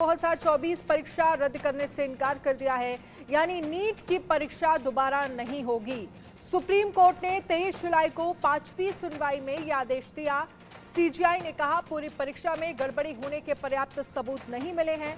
2024 परीक्षा रद्द करने से इनकार कर दिया है, यानी नीट की परीक्षा दोबारा नहीं होगी। सुप्रीम कोर्ट ने 23 जुलाई को 5वीं सुनवाई में यह आदेश दिया। सीजीआई ने कहा पूरी परीक्षा में गड़बड़ी होने के पर्याप्त सबूत नहीं मिले हैं।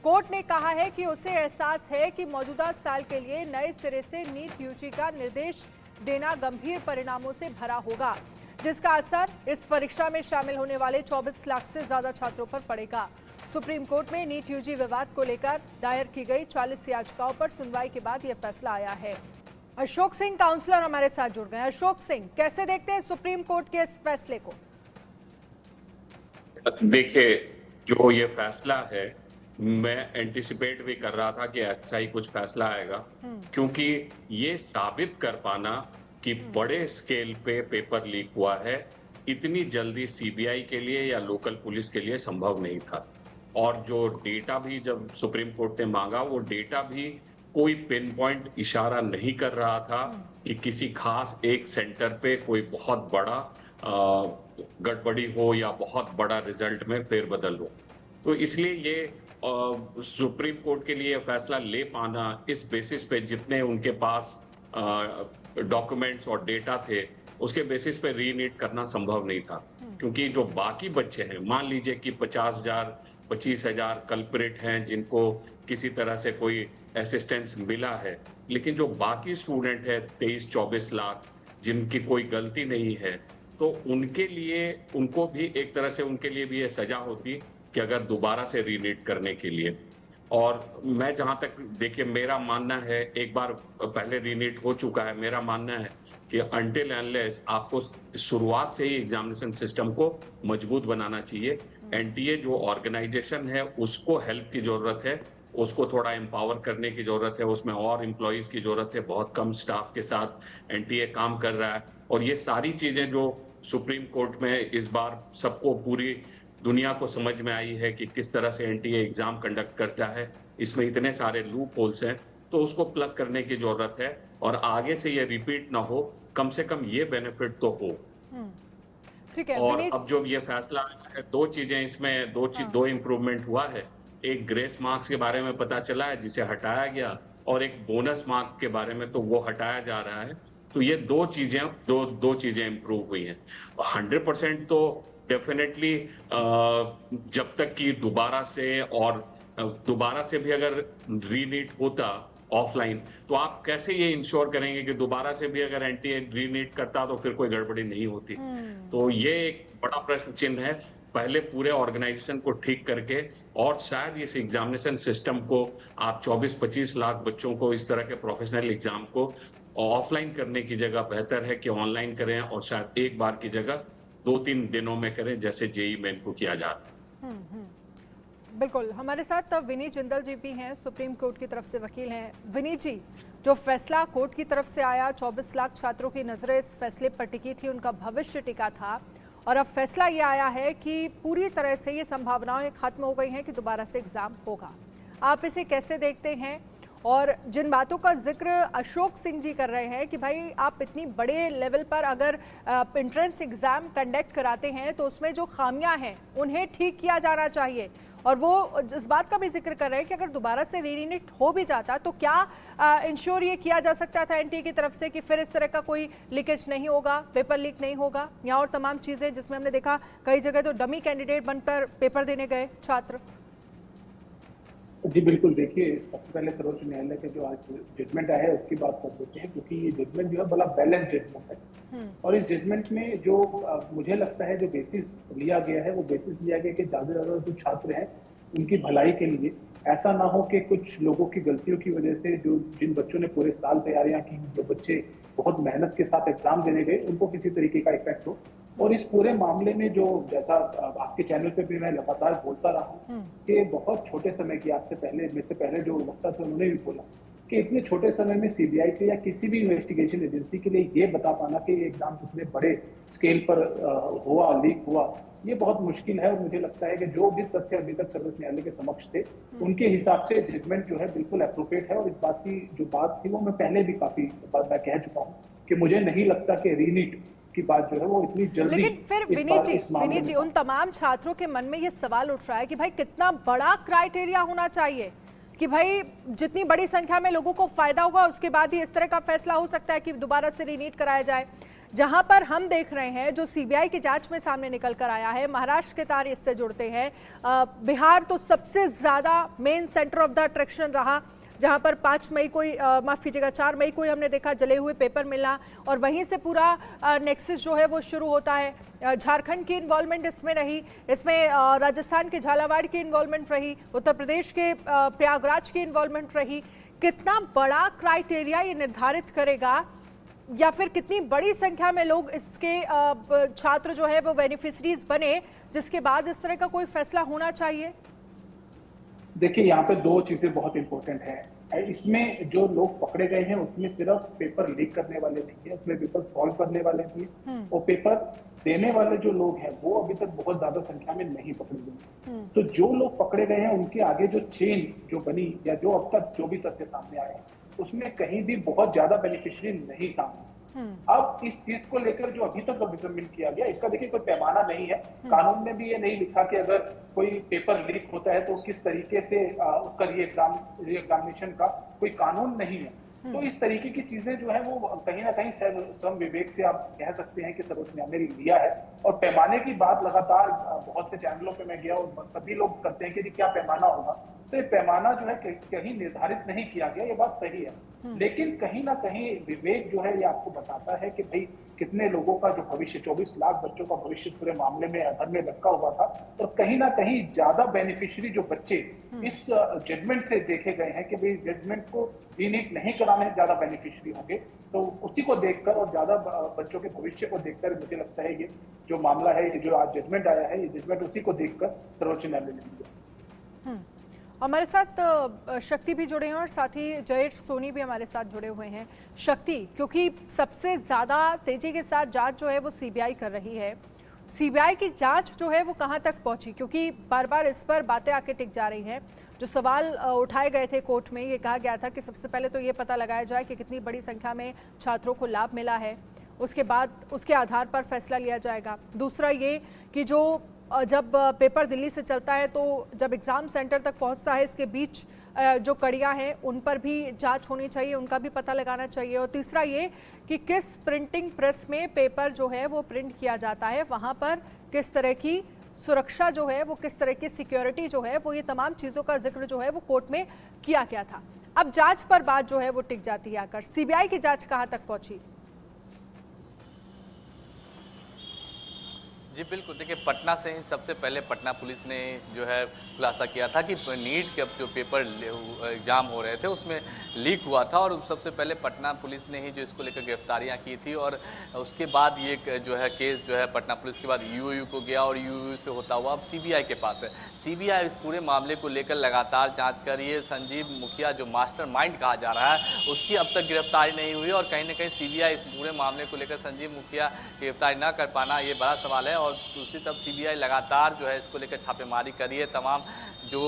कोर्ट ने कहा है कि उसे एहसास है कि मौजूदा साल के लिए नए सिरे से नीट यूजी का निर्देश देना गंभीर परिणामों से भरा होगा, जिसका असर इस परीक्षा में शामिल होने वाले 24 लाख से ज्यादा छात्रों पर पड़ेगा। सुप्रीम कोर्ट में नीट यूजी विवाद को लेकर दायर की गई 40 याचिकाओं पर सुनवाई के बाद यह फैसला आया है। अशोक सिंह काउंसलर हमारे साथ जुड़ गए हैं। अशोक सिंह, कैसे देखते हैं सुप्रीम कोर्ट के इस फैसले को? देखिए, जो ये फैसला है, मैं एंटिसिपेट भी कर रहा था कि ऐसा ही कुछ फैसला आएगा, क्योंकि ये साबित कर पाना कि बड़े स्केल पे पेपर लीक हुआ है, इतनी जल्दी सीबीआई के लिए या लोकल पुलिस के लिए संभव नहीं था। और जो डेटा भी जब सुप्रीम कोर्ट ने मांगा, वो डेटा भी कोई पिन पॉइंट इशारा नहीं कर रहा था कि किसी खास एक सेंटर पे कोई बहुत बड़ा गड़बड़ी हो या बहुत बड़ा रिजल्ट में फेरबदल हो। तो इसलिए ये सुप्रीम कोर्ट के लिए फैसला ले पाना इस बेसिस पे जितने उनके पास डॉक्यूमेंट्स और डेटा थे, उसके बेसिस पे रीनीट करना संभव नहीं था। क्योंकि जो बाकी बच्चे हैं, मान लीजिए कि 50,000 25,000 कल्प्रिट हैं जिनको किसी तरह से कोई असिस्टेंस मिला है, लेकिन जो बाकी स्टूडेंट है 23-24 लाख जिनकी कोई गलती नहीं है, तो उनके लिए उनको भी एक तरह से उनके लिए भी ये सजा होती कि अगर दोबारा से रीनीट करने के लिए। और मैं जहां तक, देखिए, मेरा मानना है, एक बार पहले रीनीट हो चुका है, मेरा मानना है कि अनटिल अनलेस आपको शुरुआत से ही एग्जामिनेशन सिस्टम को मजबूत बनाना चाहिए। एनटीए जो ऑर्गेनाइजेशन है, उसको हेल्प की जरूरत है, उसको थोड़ा एम्पावर करने की जरूरत है, उसमें और एम्प्लॉइज की जरूरत है। बहुत कम स्टाफ के साथ एनटीए काम कर रहा है, और ये सारी चीजें जो सुप्रीम कोर्ट में इस बार सबको, पूरी दुनिया को समझ में आई है कि किस तरह से एनटीए एग्जाम कंडक्ट करता है, इसमें इतने सारे लूप होल्स हैं, तो उसको प्लग करने की जरूरत है और आगे से ये रिपीट ना हो, कम से कम ये बेनिफिट तो हो। ठीक है। और अब जो ये फैसला आया है, दो चीजें इसमें, दो इम्प्रूवमेंट हुआ है। एक ग्रेस मार्क्स के बारे में पता चला है जिसे हटाया गया, और एक बोनस मार्क के बारे में तो वो हटाया जा रहा है। तो ये दो चीजें इम्प्रूव हुई हैं। 100% तो डेफिनेटली जब तक कि दोबारा से भी अगर रीनीट होता ऑफलाइन, तो आप कैसे ये इंश्योर करेंगे कि दोबारा से भी अगर एनटीए रीनीट करता तो फिर कोई गड़बड़ी नहीं होती? तो ये एक बड़ा प्रश्न चिन्ह है। पहले पूरे ऑर्गेनाइजेशन को ठीक करके, और शायद इस एग्जामिनेशन सिस्टम को आप 24-25 लाख बच्चों को इस तरह के प्रोफेशनल एग्जाम को ऑफलाइन करने की जगह बेहतर है कि ऑनलाइन करें, और शायद एक बार की जगह 2-3 दिनों में करें, जैसे जेईई मेन को किया जाता है। बिल्कुल। हमारे साथ विनीत जिंदल जी भी हैं, सुप्रीम कोर्ट की तरफ से वकील हैं। विनीत जी, जो फैसला कोर्ट की तरफ से आया, 24 लाख छात्रों की नजरें इस फैसले पर टिकी थी, उनका भविष्य टिका था, और अब फैसला ये आया है कि पूरी तरह से ये संभावनाएं खत्म हो गई हैं कि दोबारा से एग्जाम होगा। आप इसे कैसे देखते हैं? और जिन बातों का जिक्र अशोक सिंह जी कर रहे हैं कि भाई आप इतनी बड़े लेवल पर अगर एंट्रेंस एग्जाम कंडक्ट कराते हैं तो उसमें जो खामियां हैं उन्हें ठीक किया जाना चाहिए, और वो इस बात का भी जिक्र कर रहे हैं कि अगर दोबारा से रीनीट हो भी जाता तो क्या इंश्योर ये किया जा सकता था एनटीए की तरफ से कि फिर इस तरह का कोई लीकेज नहीं होगा, पेपर लीक नहीं होगा, या और तमाम चीज़ें जिसमें हमने देखा कई जगह तो डमी कैंडिडेट बनकर पेपर देने गए छात्र। जी बिल्कुल। देखिए, सबसे पहले सर्वोच्च न्यायालय के जो आज जजमेंट आया है उसकी बात कर देते हैं, क्योंकि ये जजमेंट जो है बड़ा बैलेंस जजमेंट है। और इस जजमेंट में जो मुझे लगता है जो बेसिस लिया गया है, वो बेसिस लिया गया कि ज्यादा से ज्यादा जो छात्र हैं उनकी भलाई के लिए, ऐसा ना हो कि कुछ लोगों की गलतियों की वजह से जिन बच्चों ने पूरे साल तैयारियां की, जो बच्चे बहुत मेहनत के साथ एग्जाम देने गए, उनको किसी तरीके का इफेक्ट हो। और इस पूरे मामले में जो, जैसा आपके चैनल पे भी मैं लगातार बोलता रहा हूँ कि बहुत छोटे समय की, आपसे पहले, मेरे से पहले जो वक्ता थे उन्होंने भी बोला कि इतने छोटे समय में सीबीआई के या किसी भी इन्वेस्टिगेशन एजेंसी के लिए ये बता पाना कि ये एग्जाम कितने बड़े स्केल पर हुआ, लीक हुआ, ये बहुत मुश्किल है। और मुझे लगता है कि जो भी तथ्य अभी तक सर्वोच्च न्यायालय के समक्ष थे, उनके हिसाब से जजमेंट जो है बिल्कुल अप्रोप्रिएट है। और इस बात की जो बात थी वो मैं पहले भी काफी बार मैं कह चुका हूँ कि मुझे नहीं लगता कि रीनीट की बात जो है वो इतनी जल्दी लेकिन फिर इस मामले विनीत में जी, उन तमाम छात्रों के मन में ये सवाल उठ रहा है कि भाई कितना बड़ा क्राइटेरिया होना चाहिए कि भाई जितनी बड़ी संख्या में लोगों को फायदा होगा उसके बाद ही इस तरह का फैसला हो सकता है कि दोबारा से रीनीट कराया जाए। जहां पर हम देख रहे हैं जो सीबीआई की जांच में सामने निकल कर आया है, महाराष्ट्र के तार इससे जुड़ते हैं, बिहार तो सबसे ज्यादा main centre of the attraction रहा, जहां पर 5 मई को माफ कीजिएगा 4 मई को ही हमने देखा जले हुए पेपर मिलना, और वहीं से पूरा नेक्सस जो है वो शुरू होता है। झारखंड की इन्वॉल्वमेंट इसमें रही, इसमें राजस्थान के झालावाड़ की इन्वॉल्वमेंट रही, उत्तर प्रदेश के प्रयागराज की इन्वॉल्वमेंट रही। कितना बड़ा क्राइटेरिया ये निर्धारित करेगा, या फिर कितनी बड़ी संख्या में लोग इसके छात्र जो है वो बेनिफिशरीज बने, जिसके बाद इस तरह का कोई फैसला होना चाहिए? देखिए, यहाँ पे दो चीजें बहुत इंपॉर्टेंट है। इसमें जो लोग पकड़े गए हैं उसमें सिर्फ पेपर लीक करने वाले नहीं है, उसमें पेपर सॉल्व करने वाले भी है, और पेपर देने वाले जो लोग हैं वो अभी तक बहुत ज्यादा संख्या में नहीं पकड़े गए। तो जो लोग पकड़े गए हैं उनके आगे जो चेन जो बनी, या जो अब तक जो भी तथ्य सामने आए, उसमें कहीं भी बहुत ज्यादा बेनिफिशियरी नहीं सामने। अब इस चीज को लेकर जो अभी तक डिटरमिन किया गया, इसका देखिए कोई पैमाना नहीं है। कानून में भी ये नहीं लिखा कि अगर कोई पेपर लीक होता है तो किस तरीके से उसका एग्जामिनेशन का कोई कानून नहीं है। तो इस तरीके की चीजें जो है वो कहीं ना कहीं सम विवेक से आप कह सकते हैं कि सर्वोच्च न्यायालय ने लिया है। और पैमाने की बात लगातार बहुत से चैनलों पे मैं गया और सभी लोग करते हैं कि क्या पैमाना होगा, तो ये पैमाना जो है कहीं निर्धारित नहीं किया गया, ये बात सही है। लेकिन कहीं ना कहीं विवेक जो है ये आपको बताता है कि भाई कितने लोगों का जो भविष्य, 24 लाख बच्चों का भविष्य पूरे मामले में अधर में लटका हुआ था, और कहीं ना कहीं ज्यादा बेनिफिशियरी जो बच्चे इस जजमेंट से देखे गए हैं कि भाई जजमेंट को रीनीट नहीं कराने ज्यादा बेनिफिशियरी होंगे, तो उसी को देखकर और ज्यादा बच्चों के भविष्य को देखकर मुझे लगता है ये जो मामला है, ये जो आज जजमेंट आया है, ये जजमेंट उसी को देखकर सर्वोच्च न्यायालय ने लिया। हमारे साथ शक्ति भी जुड़े हैं और साथ ही जयेश सोनी भी हमारे साथ जुड़े हुए हैं। शक्ति, क्योंकि सबसे ज़्यादा तेज़ी के साथ जांच जो है वो सीबीआई कर रही है, सीबीआई की जांच जो है वो कहां तक पहुंची? क्योंकि बार बार इस पर बातें आके टिक जा रही हैं। जो सवाल उठाए गए थे कोर्ट में, ये कहा गया था कि सबसे पहले तो ये पता लगाया जाए कि कितनी बड़ी संख्या में छात्रों को लाभ मिला है, उसके बाद उसके आधार पर फैसला लिया जाएगा। दूसरा ये कि जो जब पेपर दिल्ली से चलता है तो जब एग्ज़ाम सेंटर तक पहुंचता है, इसके बीच जो कड़ियां हैं उन पर भी जांच होनी चाहिए, उनका भी पता लगाना चाहिए। और तीसरा ये कि किस प्रिंटिंग प्रेस में पेपर जो है वो प्रिंट किया जाता है, वहां पर किस तरह की सुरक्षा जो है वो, किस तरह की सिक्योरिटी जो है वो, ये तमाम चीज़ों का जिक्र जो है वो कोर्ट में किया गया था। अब जाँच पर बात जो है वो टिक जाती है आकर। सीबीआई की जाँच कहाँ तक पहुँची? जी बिल्कुल, देखिए पटना से ही सबसे पहले पटना पुलिस ने जो है खुलासा किया था कि नीट के जो पेपर एग्ज़ाम हो रहे थे उसमें लीक हुआ था, और सबसे पहले पटना पुलिस ने ही जो इसको लेकर गिरफ्तारियां की थी। और उसके बाद ये जो है केस जो है पटना पुलिस के बाद यूयू को गया, और यूयू से होता हुआ अब सीबीआई के पास है। सीबीआई इस पूरे मामले को लेकर लगातार जाँच कर रही है। संजीव मुखिया जो मास्टरमाइंड कहा जा रहा है, उसकी अब तक गिरफ्तारी नहीं हुई, और कहीं ना कहीं सीबीआई इस पूरे मामले को लेकर संजीव मुखिया गिरफ्तारी न कर पाना ये बड़ा सवाल है। और दूसरी तरफ सीबीआई लगातार जो है इसको लेकर छापेमारी करी है। तमाम जो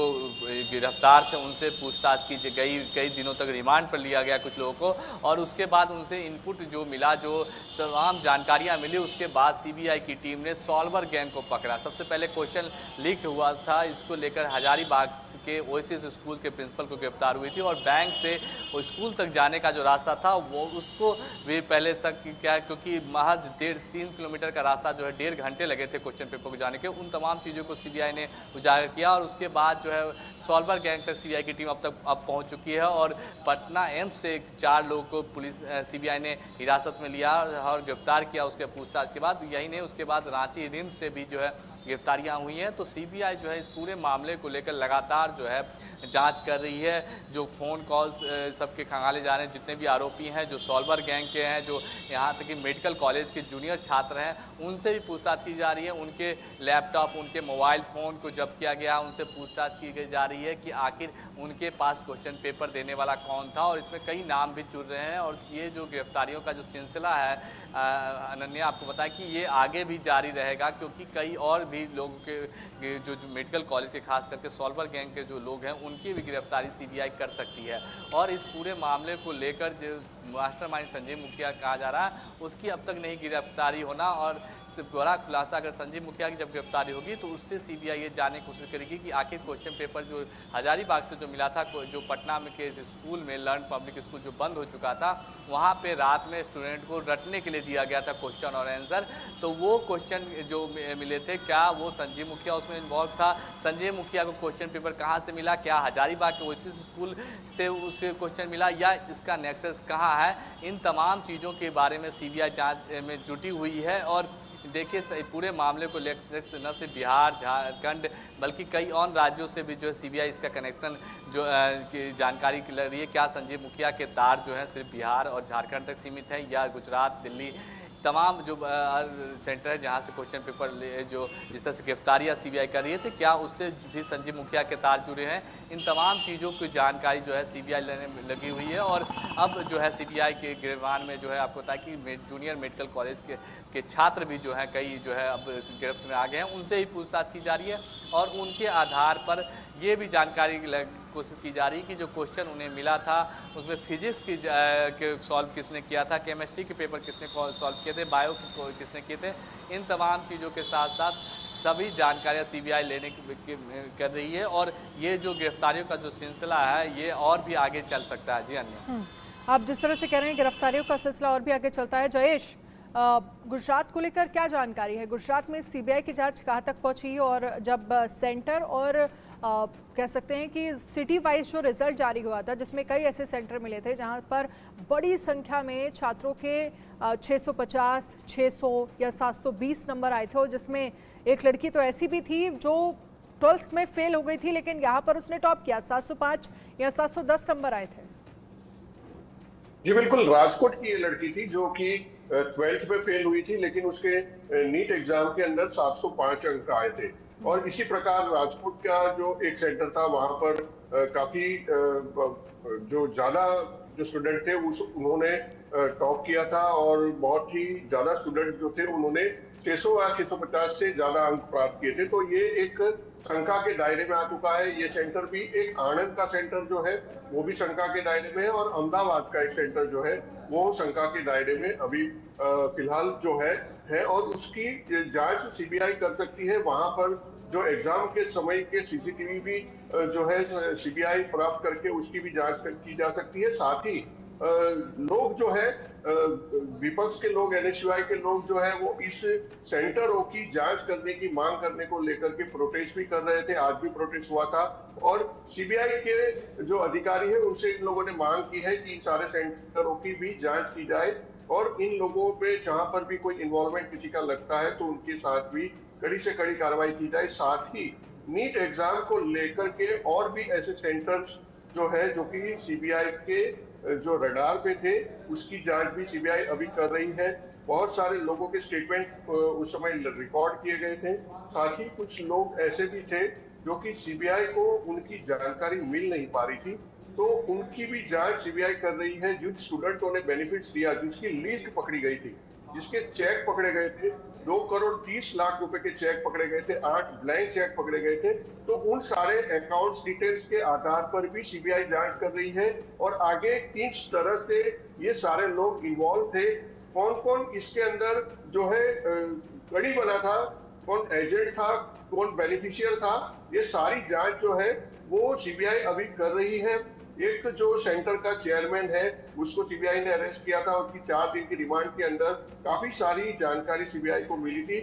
गिरफ्तार थे उनसे पूछताछ की गई, कई दिनों तक रिमांड पर लिया गया कुछ लोगों को, और उसके बाद उनसे इनपुट जो मिला, जो तमाम जानकारियां मिली, उसके बाद सीबीआई की टीम ने सॉल्वर गैंग को पकड़ा। सबसे पहले क्वेश्चन लीक हुआ था, इसको लेकर हजारीबाग के ओएसिस स्कूल के प्रिंसिपल को गिरफ्तार हुई थी, और बैंक से वो स्कूल तक जाने का जो रास्ता था वो उसको भी पहले शक किया, क्योंकि महज 3 किलोमीटर का रास्ता जो है 1.5 घंटे लगे थे क्वेश्चन पेपर को जाने के। उन तमाम चीज़ों को सीबीआई ने उजागर किया, और उसके बाद जो है सॉल्वर गैंग तक सीबीआई की टीम अब पहुंच चुकी है। और पटना एम्स से 4 लोगों को पुलिस सीबीआई ने हिरासत में लिया और गिरफ्तार किया उसके पूछताछ के बाद। यही नहीं, उसके बाद रांची रिम्स से भी जो है गिरफ्तारियां हुई हैं। तो सीबीआई जो है इस पूरे मामले को लेकर लगातार जो है जांच कर रही है। जो फ़ोन कॉल्स सबके खंगाले जा रहे हैं, जितने भी आरोपी हैं जो सॉल्वर गैंग के हैं, जो यहाँ तक कि मेडिकल कॉलेज के जूनियर छात्र हैं, उनसे भी पूछताछ की जा रही है। उनके लैपटॉप, उनके मोबाइल फ़ोन को जब्त किया गया, उनसे पूछताछ की जा रही है कि आखिर उनके पास क्वेश्चन पेपर देने वाला कौन था। और इसमें कई नाम भी जुड़ रहे हैं, और ये जो गिरफ्तारियों का जो सिलसिला है अनन्या, आपको बताया कि ये आगे भी जारी रहेगा, क्योंकि कई और भी लोगों के जो मेडिकल कॉलेज के खास करके सॉल्वर गैंग के जो लोग हैं उनकी भी गिरफ्तारी सीबीआई कर सकती है। और इस पूरे मामले को लेकर जो मास्टरमाइंड संजीव मुखिया कहा जा रहा है, उसकी अब तक नहीं गिरफ्तारी होना और बड़ा खुलासा अगर संजीव मुखिया की जब गिरफ्तारी होगी तो उससे सीबीआई ये जानने की कोशिश करेगी कि आखिर क्वेश्चन पेपर जो हजारीबाग से जो मिला था, जो पटना में के स्कूल में लर्न पब्लिक स्कूल जो बंद हो चुका था, वहाँ पे रात में स्टूडेंट को रटने के लिए दिया गया था क्वेश्चन और आंसर, तो वो क्वेश्चन जो मिले थे क्या वो संजीव मुखिया उसमें इन्वॉल्व था? संजय मुखिया को क्वेश्चन पेपर कहाँ से मिला? क्या हजारीबाग के उसी स्कूल से उसे क्वेश्चन मिला या इसका नेक्सस कहाँ है? इन तमाम चीज़ों के बारे में सीबीआई जांच में जुटी हुई है। और देखिए पूरे मामले को लेकर न सिर्फ बिहार, झारखंड बल्कि कई और राज्यों से भी जो है सीबीआई इसका कनेक्शन जो की जानकारी ले रही है। क्या संजीव मुखिया के तार जो है सिर्फ बिहार और झारखंड तक सीमित है या गुजरात, दिल्ली, तमाम जो सेंटर है जहां से क्वेश्चन पेपर जो जिस तरह से गिरफ्तारियां सीबीआई कर रही है, तो क्या उससे भी संजीव मुखिया के तार जुड़े हैं? इन तमाम चीज़ों की जानकारी जो है सीबीआई लेने में लगी हुई है। और अब जो है सीबीआई के गिरफ्तार में जो है आपको पता है कि जूनियर मेडिकल कॉलेज के छात्र भी जो है कई जो है अब गिरफ्त में आ गए हैं, उनसे ही पूछताछ की जा रही है और उनके आधार पर ये भी जानकारी कोशिश की जा रही है कि जो क्वेश्चन उन्हें मिला था उसमें फिजिक्स की सॉल्व किसने किया था, केमिस्ट्री के पेपर किसने सॉल्व किए थे, बायो किसने किए थे। इन तमाम चीज़ों के साथ साथ सभी जानकारियां सीबीआई लेने की कर रही है और ये जो गिरफ्तारियों का जो सिलसिला है ये और भी आगे चल सकता है। जी अन्य आप जिस तरह से कह रहे हैं गिरफ्तारियों का सिलसिला और भी आगे चलता है। जयेश, गुजरात को लेकर क्या जानकारी है? गुजरात में सीबीआई की जांच कहाँ तक पहुंची और जब सेंटर और कह सकते हैं कि सिटी वाइज जो रिजल्ट जारी हुआ था जिसमें कई ऐसे सेंटर मिले थे जहां पर बड़ी संख्या में छात्रों के 650, 600 या 720 नंबर आए थे और जिसमें एक लड़की तो ऐसी भी थी जो 12th में फेल हो गई थी लेकिन यहाँ पर उसने टॉप किया, 705 या 710 नंबर आए थे। जी बिल्कुल, राजकोट की ये लड़की थी जो कि 12th में फेल हुई थी लेकिन उसके नीट एग्जाम के अंदर 705 अंक आए थे। और इसी प्रकार राजकोट का जो एक सेंटर था वहां पर काफी जो ज्यादा जो स्टूडेंट थे उन्होंने टॉप किया था और बहुत ही ज्यादा स्टूडेंट जो थे उन्होंने 600 या 650 से ज्यादा अंक प्राप्त किए थे। तो ये एक शंका के दायरे में आ चुका है। ये सेंटर भी एक आनंद का सेंटर जो है वो भी शंका के दायरे में है और अहमदाबाद का एक सेंटर जो है वो शंका के दायरे में अभी फिलहाल जो है और उसकी जांच सीबीआई कर सकती है। वहां पर जो एग्जाम के समय के सीसीटीवी भी जो है सीबीआई प्राप्त करके उसकी भी जांच की जा सकती है। साथ ही लोग जो है विपक्ष के लोग, एनएसयूआई के लोग जो है वो इस सेंटरों की जांच करने की मांग करने को लेकर के प्रोटेस्ट भी कर रहे थे। आज भी प्रोटेस्ट हुआ था और सीबीआई के जो अधिकारी है उनसे इन लोगों ने मांग की है कि सारे सेंटरों की भी जांच की जाए और इन लोगों पे जहां पर भी कोई इन्वॉल्वमेंट किसी का लगता है तो उनके साथ भी कड़ी से कड़ी कार्रवाई की जाए। साथ ही नीट एग्जाम को लेकर के और भी ऐसे सेंटर्स जो है जो कि सीबीआई के जो रडार पे थे उसकी जांच भी सीबीआई अभी कर रही है। बहुत सारे लोगों के स्टेटमेंट उस समय रिकॉर्ड किए गए थे। साथ ही कुछ लोग ऐसे भी थे जो कि सीबीआई को उनकी जानकारी मिल नहीं पा रही थी, तो उनकी भी जांच सीबीआई कर रही है। जिन स्टूडेंटों ने बेनिफिट्स दिया, जिसकी लिस्ट पकड़ी गई थी, जिसके चेक पकड़े गए थे, 2,30,00,000 रुपए के चेक पकड़े गए थे, 8 ब्लैंक चेक पकड़े गए थे, तो उन सारे अकाउंट्स डिटेल्स के आधार पर भी सीबीआई जांच कर रही है और आगे किस तरह से ये सारे लोग इन्वॉल्व थे, कौन कौन इसके अंदर जो है कड़ी बना था, कौन एजेंट था, कौन बेनिफिशियर था, ये सारी जांच जो है वो सीबीआई अभी कर रही है। एक जो सेंटर का चेयरमैन है उसको सीबीआई ने अरेस्ट किया था। उसकी 4 दिन की रिमांड के अंदर काफी सारी जानकारी सीबीआई को मिली थी।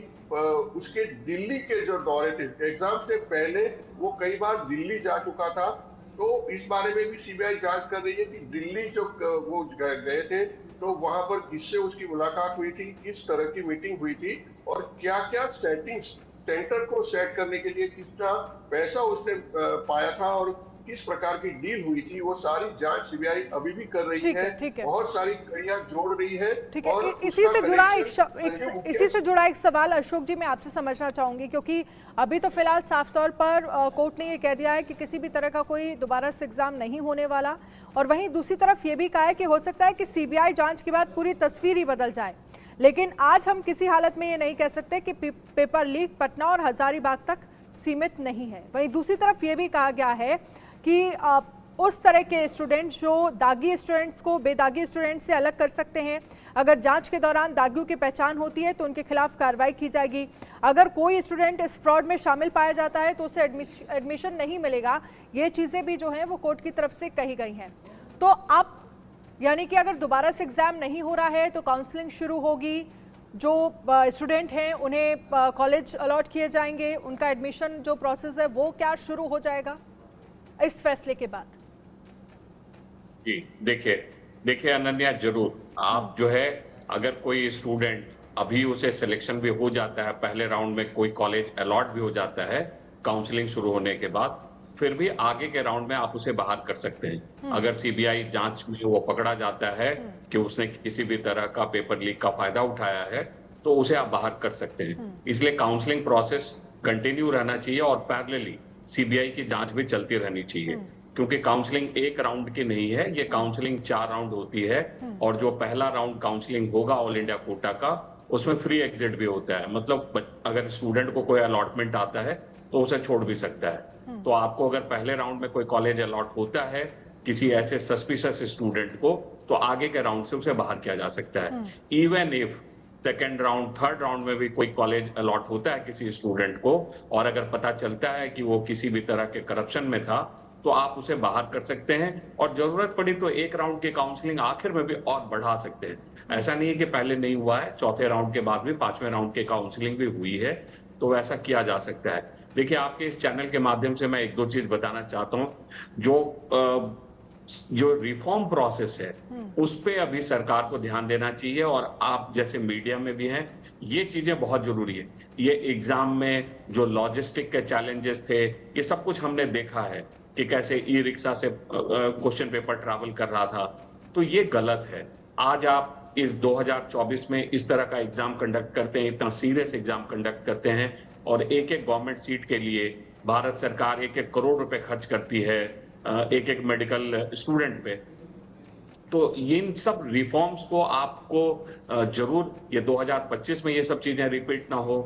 उसके दिल्ली के जो दौरे थे, एग्जाम से पहले वो कई बार दिल्ली जा चुका था, तो इस बारे में भी सीबीआई जांच कर रही है कि दिल्ली जो वो गए थे तो वहां पर किससे उसकी मुलाकात हुई थी, किस तरह की मीटिंग हुई थी और क्या क्या सेटिंग्स सेंटर को सेट करने के लिए कितना पैसा उसने पाया था और किस प्रकार की डील हुई थी, वो सारी जांच सीबीआई अभी भी कर रही है। बहुत सारी कड़ियां जोड़ रही है। ठीक है, इसी से जुड़ा एक सवाल अशोक जी मैं आपसे समझना चाहूंगी, क्योंकि अभी तो फिलहाल साफ तौर पर कोर्ट ने ये कह दिया है कि किसी भी तरह का कोई दोबारा से एग्जाम नहीं होने वाला और वहीं दूसरी तरफ ये भी कहा है कि हो सकता है कि सीबीआई जांच के बाद पूरी तस्वीर ही बदल जाए। लेकिन आज हम किसी हालत में ये नहीं कह सकते कि पेपर लीक पटना और हजारीबाग तक सीमित नहीं है। वहीं दूसरी तरफ ये भी कहा गया है कि उस तरह के स्टूडेंट जो दागी स्टूडेंट्स को बेदागी स्टूडेंट से अलग कर सकते हैं। अगर जांच के दौरान दागियों की पहचान होती है तो उनके खिलाफ कार्रवाई की जाएगी। अगर कोई स्टूडेंट इस फ्रॉड में शामिल पाया जाता है तो उसे एडमिशन नहीं मिलेगा। ये चीज़ें भी जो हैं वो कोर्ट की तरफ से कही गई हैं। तो आप यानी कि अगर दोबारा से एग्ज़ाम नहीं हो रहा है तो काउंसलिंग शुरू होगी, जो स्टूडेंट हैं उन्हें कॉलेज अलॉट किए जाएंगे, उनका एडमिशन जो प्रोसेस है वो क्या शुरू हो जाएगा इस फैसले के बाद? जी देखिए अनन्या, जरूर आप जो है अगर कोई स्टूडेंट अभी उसे सिलेक्शन भी हो जाता है, पहले राउंड में कोई कॉलेज अलॉट भी हो जाता है काउंसलिंग शुरू होने के बाद, फिर भी आगे के राउंड में आप उसे बाहर कर सकते हैं। अगर सीबीआई जांच में वो पकड़ा जाता है कि उसने किसी भी तरह का पेपर लीक का फायदा उठाया है तो उसे आप बाहर कर सकते हैं। इसलिए काउंसलिंग प्रोसेस कंटिन्यू रहना चाहिए और पैरेलली सीबीआई की जांच भी चलती रहनी चाहिए, क्योंकि काउंसलिंग एक राउंड की नहीं है, ये काउंसलिंग 4 राउंड होती है। और जो पहला राउंड काउंसलिंग होगा ऑल इंडिया कोटा का, उसमें फ्री एग्जिट भी होता है। मतलब अगर स्टूडेंट को कोई अलॉटमेंट आता है तो उसे छोड़ भी सकता है। तो आपको अगर पहले राउंड में कोई कॉलेज अलॉट होता है किसी ऐसे सस्पिशियस स्टूडेंट को, तो आगे के राउंड से उसे बाहर किया जा सकता है। Even if second round, third round में भी कोई कॉलेज अलॉट होता है किसी स्टूडेंट को और अगर पता चलता है कि वो किसी भी तरह के करप्शन में था, तो आप उसे बाहर कर सकते हैं और जरूरत पड़ी तो एक राउंड की काउंसलिंग आखिर में भी और बढ़ा सकते हैं। ऐसा नहीं है कि पहले नहीं हुआ है, चौथे राउंड के बाद भी 5वें राउंड की काउंसलिंग भी हुई है, तो ऐसा किया जा सकता है। देखिए, आपके इस चैनल के माध्यम से मैं 1-2 चीज बताना चाहता हूँ। जो रिफॉर्म प्रोसेस है उस पे अभी सरकार को ध्यान देना चाहिए और आप जैसे मीडिया में भी हैं, ये चीजें बहुत जरूरी है। ये एग्जाम में जो लॉजिस्टिक के चैलेंजेस थे, ये सब कुछ हमने देखा है कि कैसे ई रिक्शा से क्वेश्चन पेपर ट्रैवल कर रहा था, तो ये गलत है। आज आप इस 2024 में इस तरह का एग्जाम कंडक्ट करते हैं, इतना सीरियस एग्जाम कंडक्ट करते हैं और एक गवर्नमेंट सीट के लिए भारत सरकार 1-1 करोड़ रुपए खर्च करती है एक मेडिकल स्टूडेंट पे। तो इन सब रिफॉर्म्स को आपको जरूर, ये 2025 में ये सब चीजें रिपीट ना हो।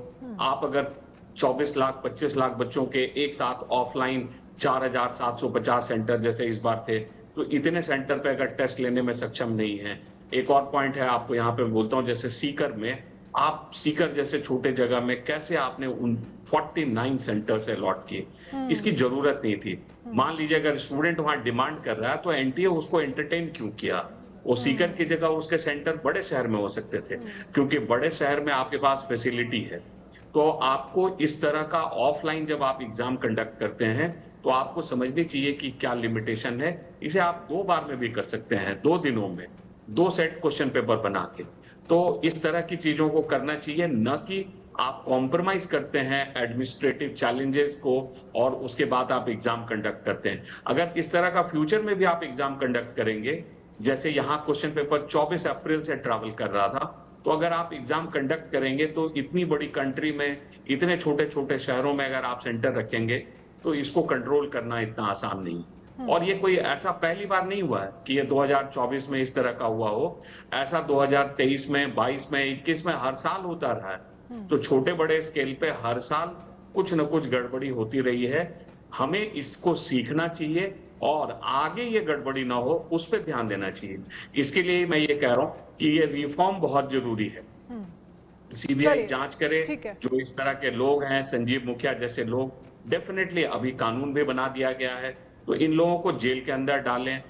आप अगर 24 लाख 25 लाख बच्चों के एक साथ ऑफलाइन 4750 सेंटर जैसे इस बार थे, तो इतने सेंटर पे अगर टेस्ट लेने में सक्षम नहीं है। एक और पॉइंट है, आपको यहाँ पे बोलता हूँ, जैसे सीकर में, आप सीकर जैसे छोटे जगह में कैसे आपने उन 49 सेंटर से अलॉट किए, इसकी जरूरत नहीं थी। मान लीजिए अगर स्टूडेंट वहां डिमांड कर रहा है तो एनटीए उसको एंटरटेन क्यों किया? वो सीकर की जगह उसके सेंटर बड़े शहर में हो सकते थे, क्योंकि बड़े शहर में आपके पास फैसिलिटी है। तो आपको इस तरह का ऑफलाइन जब आप एग्जाम कंडक्ट करते हैं तो आपको समझनी चाहिए कि क्या लिमिटेशन है। इसे आप 2 बार में भी कर सकते हैं, 2 दिनों में 2 सेट क्वेश्चन पेपर बना के। तो इस तरह की चीजों को करना चाहिए, न कि आप कॉम्प्रोमाइज करते हैं एडमिनिस्ट्रेटिव चैलेंजेस को और उसके बाद आप एग्जाम कंडक्ट करते हैं। अगर इस तरह का फ्यूचर में भी आप एग्जाम कंडक्ट करेंगे, जैसे यहाँ क्वेश्चन पेपर 24 अप्रैल से ट्रैवल कर रहा था, तो अगर आप एग्जाम कंडक्ट करेंगे तो इतनी बड़ी कंट्री में इतने छोटे छोटे शहरों में अगर आप सेंटर रखेंगे तो इसको कंट्रोल करना इतना आसान नहीं। और ये कोई ऐसा पहली बार नहीं हुआ है कि ये 2024 में इस तरह का हुआ हो। ऐसा 2023 में, 22 में, 21 में हर साल होता रहा है। तो छोटे बड़े स्केल पे हर साल कुछ न कुछ गड़बड़ी होती रही है। हमें इसको सीखना चाहिए और आगे ये गड़बड़ी ना हो उस पर ध्यान देना चाहिए। इसके लिए मैं ये कह रहा हूं कि ये रिफॉर्म बहुत जरूरी है। सीबीआई जांच करे, जो इस तरह के लोग हैं, संजीव मुखिया जैसे लोग, डेफिनेटली अभी कानून भी बना दिया गया है, तो इन लोगों को जेल के अंदर डालें।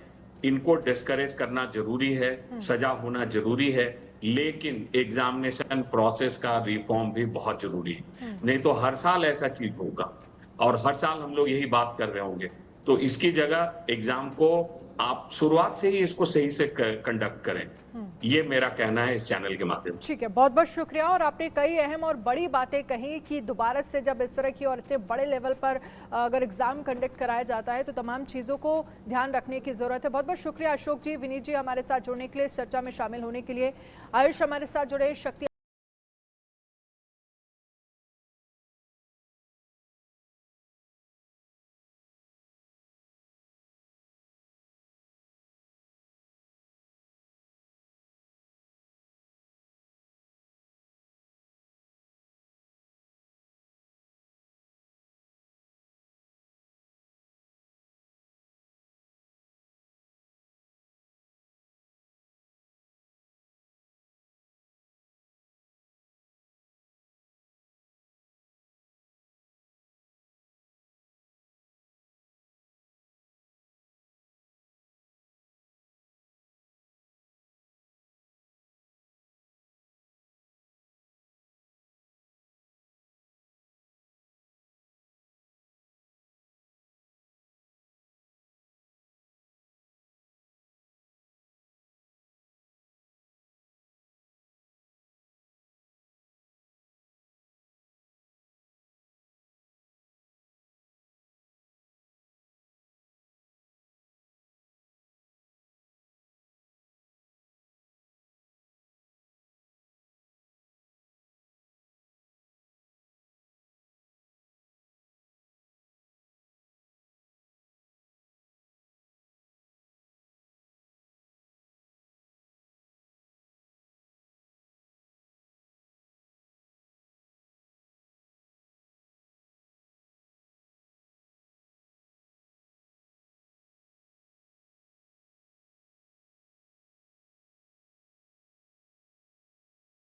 इनको डिस्करेज करना जरूरी है, सजा होना जरूरी है, लेकिन एग्जामिनेशन प्रोसेस का रिफॉर्म भी बहुत जरूरी है। नहीं तो हर साल ऐसा चीज होगा और हर साल हम लोग यही बात कर रहे होंगे। तो इसकी जगह एग्जाम को आप शुरुआत से ही इसको सही से कंडक्ट करें, ये मेरा कहना है इस चैनल के माध्यम से। ठीक है, बहुत बहुत शुक्रिया। और आपने कई अहम और बड़ी बातें कही कि दोबारा से जब इस तरह की और इतने बड़े लेवल पर अगर एग्जाम कंडक्ट कराया जाता है तो तमाम चीज़ों को ध्यान रखने की जरूरत है। बहुत बहुत शुक्रिया अशोक जी, विनीत जी हमारे साथ जुड़ने के लिए, इस चर्चा में शामिल होने के लिए। आयुष हमारे साथ जुड़े, शक्ति